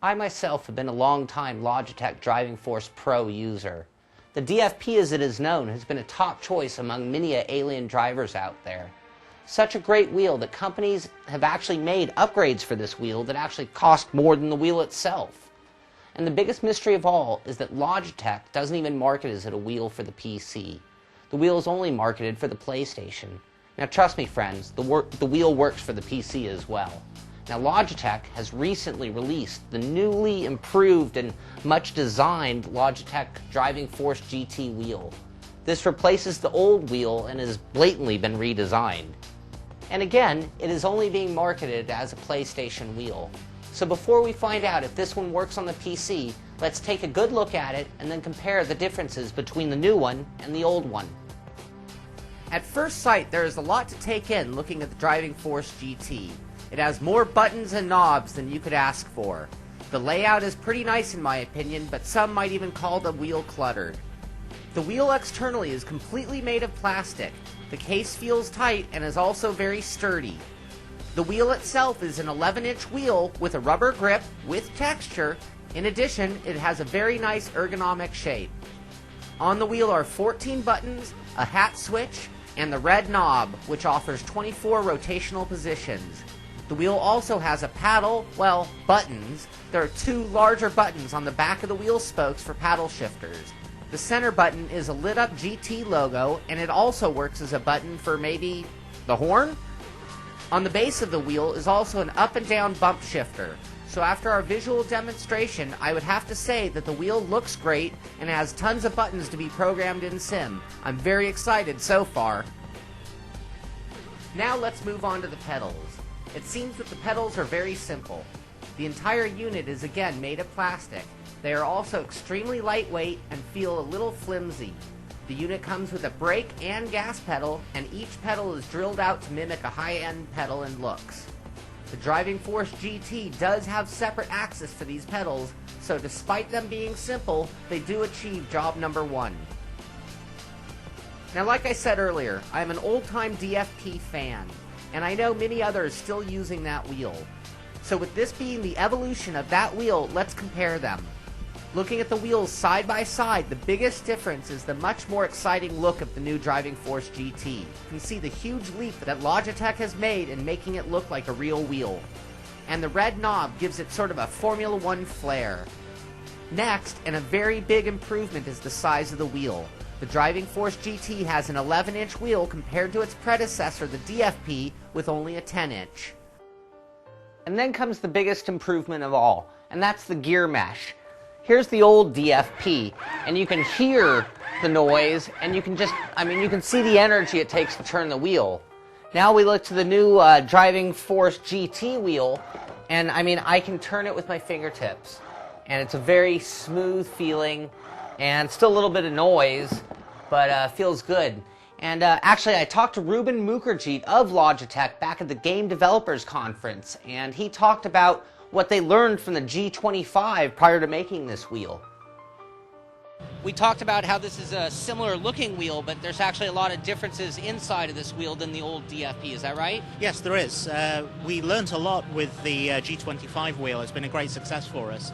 I myself have been a long-time Logitech Driving Force Pro user. The DFP, as it is known, has been a top choice among many alien drivers out there. Such a great wheel that companies have actually made upgrades for this wheel that actually cost more than the wheel itself. And the biggest mystery of all is that Logitech doesn't even market it as a wheel for the PC. The wheel is only marketed for the PlayStation. Now trust me friends, the wheel works for the PC as well. Now Logitech has recently released the newly improved and much designed Logitech Driving Force GT wheel. This replaces the old wheel and has blatantly been redesigned. And again, it is only being marketed as a PlayStation wheel. So before we find out if this one works on the PC, let's take a good look at it and then compare the differences between the new one and the old one. At first sight, there is a lot to take in looking at the Driving Force GT. It has more buttons and knobs than you could ask for. The layout is pretty nice in my opinion, but some might even call the wheel cluttered. The wheel externally is completely made of plastic. The case feels tight and is also very sturdy. The wheel itself is an 11-inch wheel with a rubber grip with texture. In addition, it has a very nice ergonomic shape. On the wheel are 14 buttons, a hat switch, and the red knob, which offers 24 rotational positions. The wheel also has a paddle, well, buttons. There are two larger buttons on the back of the wheel spokes for paddle shifters. The center button is a lit up GT logo, and it also works as a button for maybe the horn? On the base of the wheel is also an up and down bump shifter. So after our visual demonstration, I would have to say that the wheel looks great and has tons of buttons to be programmed in Sim. I'm very excited so far. Now let's move on to the pedals. It seems that the pedals are very simple. The entire unit is again made of plastic. They are also extremely lightweight and feel a little flimsy. The unit comes with a brake and gas pedal, and each pedal is drilled out to mimic a high-end pedal in looks. The Driving Force GT does have separate axes for these pedals, so despite them being simple, they do achieve job number one. Now like I said earlier, I'm an old-time DFP fan, and I know many others still using that wheel. So with this being the evolution of that wheel, let's compare them. Looking at the wheels side by side, the biggest difference is the much more exciting look of the new Driving Force GT. You can see the huge leap that Logitech has made in making it look like a real wheel. And the red knob gives it sort of a Formula One flair. Next, and a very big improvement, is the size of the wheel. The Driving Force GT has an 11-inch wheel compared to its predecessor, the DFP, with only a 10-inch. And then comes the biggest improvement of all, and that's the gear mesh. Here's the old DFP, and you can hear the noise, and you can you can see the energy it takes to turn the wheel. Now we look to the new Driving Force GT wheel, and I can turn it with my fingertips. And it's a very smooth feeling, and still a little bit of noise, but feels good. And actually, I talked to Ruben Mukherjee of Logitech back at the Game Developers Conference, and he talked about what they learned from the G25 prior to making this wheel. We talked about how this is a similar looking wheel, but there's actually a lot of differences inside of this wheel than the old DFP, is that right? Yes, there is. We learnt a lot with the G25 wheel. It's been a great success for us.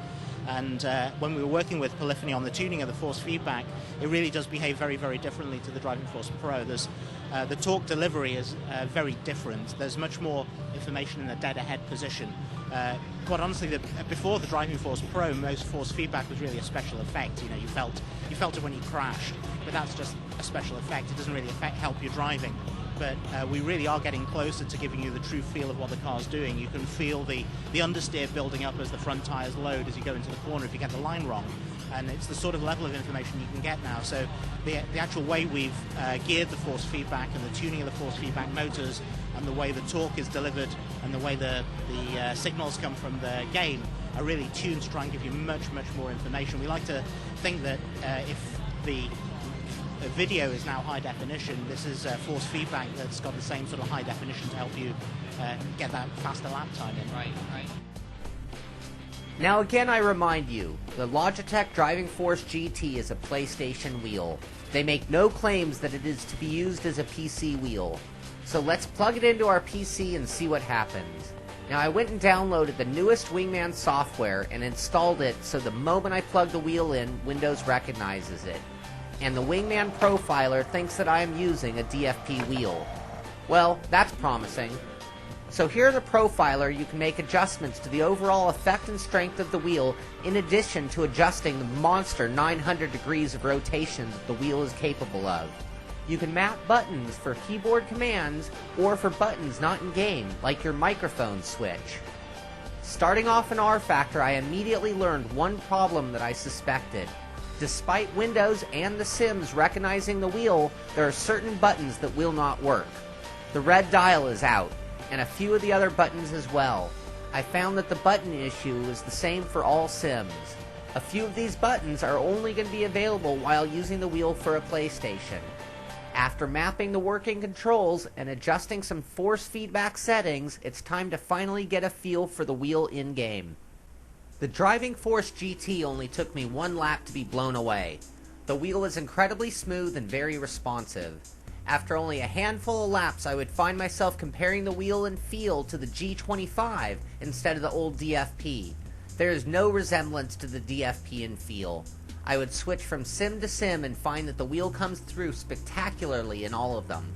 And when we were working with Polyphony on the tuning of the force feedback, it really does behave very, very differently to the Driving Force Pro. The torque delivery is very different. There's much more information in the dead ahead position. Quite honestly, before the Driving Force Pro, most force feedback was really a special effect. You know, you felt it when you crashed, but that's just a special effect. It doesn't really help your driving. But we really are getting closer to giving you the true feel of what the car's doing. You can feel the understeer building up as the front tyres load as you go into the corner if you get the line wrong. And it's the sort of level of information you can get now. So the actual way we've geared the force feedback and the tuning of the force feedback motors and the way the torque is delivered and the way the signals come from the game are really tuned to try and give you much, much more information. We like to think that if the video is now high definition, this is force feedback that's got the same sort of high definition to help you get that faster lap time in. Right. Now again, I remind you, the Logitech Driving Force GT is a PlayStation wheel. They make no claims that it is to be used as a PC wheel. So let's plug it into our PC and see what happens. Now, I went and downloaded the newest Wingman software and installed it so the moment I plug the wheel in, Windows recognizes it. And the Wingman profiler thinks that I am using a DFP wheel. Well, that's promising. So here in the profiler, you can make adjustments to the overall effect and strength of the wheel, in addition to adjusting the monster 900 degrees of rotation that the wheel is capable of. You can map buttons for keyboard commands or for buttons not in game, like your microphone switch. Starting off in R Factor, I immediately learned one problem that I suspected. Despite Windows and The Sims recognizing the wheel, there are certain buttons that will not work. The red dial is out, and a few of the other buttons as well. I found that the button issue is the same for all Sims. A few of these buttons are only going to be available while using the wheel for a PlayStation. After mapping the working controls and adjusting some force feedback settings, it's time to finally get a feel for the wheel in-game. The Driving Force GT only took me one lap to be blown away. The wheel is incredibly smooth and very responsive. After only a handful of laps, I would find myself comparing the wheel and feel to the G25 instead of the old DFP. There is no resemblance to the DFP in feel. I would switch from sim to sim and find that the wheel comes through spectacularly in all of them.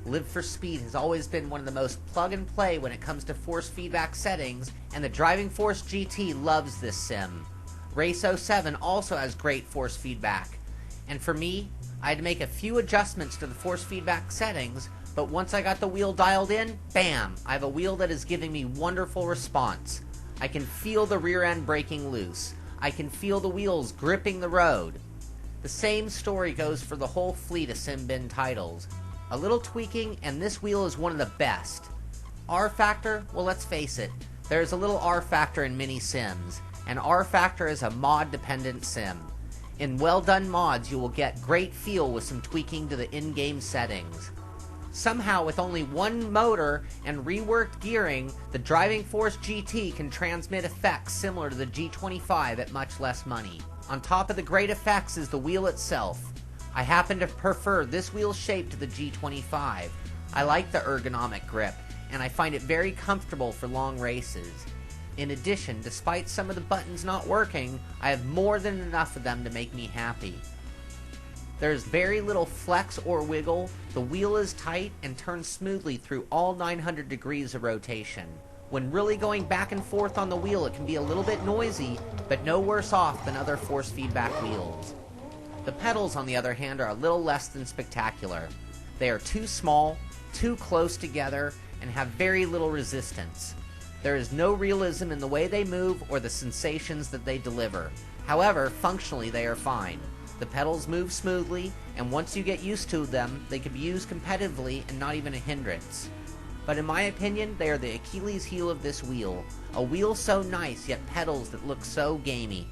Live for Speed has always been one of the most plug-and-play when it comes to force feedback settings, and the Driving Force GT loves this sim. Race 07 also has great force feedback. And for me, I had to make a few adjustments to the force feedback settings, but once I got the wheel dialed in, bam! I have a wheel that is giving me wonderful response. I can feel the rear end breaking loose. I can feel the wheels gripping the road. The same story goes for the whole fleet of Simbin titles. A little tweaking and this wheel is one of the best. R Factor? Well, let's face it, there is a little R Factor in many Sims, and R Factor is a mod-dependent sim. In well-done mods, you will get great feel with some tweaking to the in-game settings. Somehow, with only one motor and reworked gearing, the Driving Force GT can transmit effects similar to the G25 at much less money. On top of the great effects is the wheel itself. I happen to prefer this wheel's shape to the G25. I like the ergonomic grip, and I find it very comfortable for long races. In addition, despite some of the buttons not working, I have more than enough of them to make me happy. There's very little flex or wiggle, the wheel is tight and turns smoothly through all 900 degrees of rotation. When really going back and forth on the wheel, it can be a little bit noisy, but no worse off than other force feedback wheels. The pedals, on the other hand, are a little less than spectacular. They are too small, too close together, and have very little resistance. There is no realism in the way they move or the sensations that they deliver. However, functionally they are fine. The pedals move smoothly, and once you get used to them, they can be used competitively and not even a hindrance. But in my opinion, they are the Achilles heel of this wheel. A wheel so nice, yet pedals that look so gamey.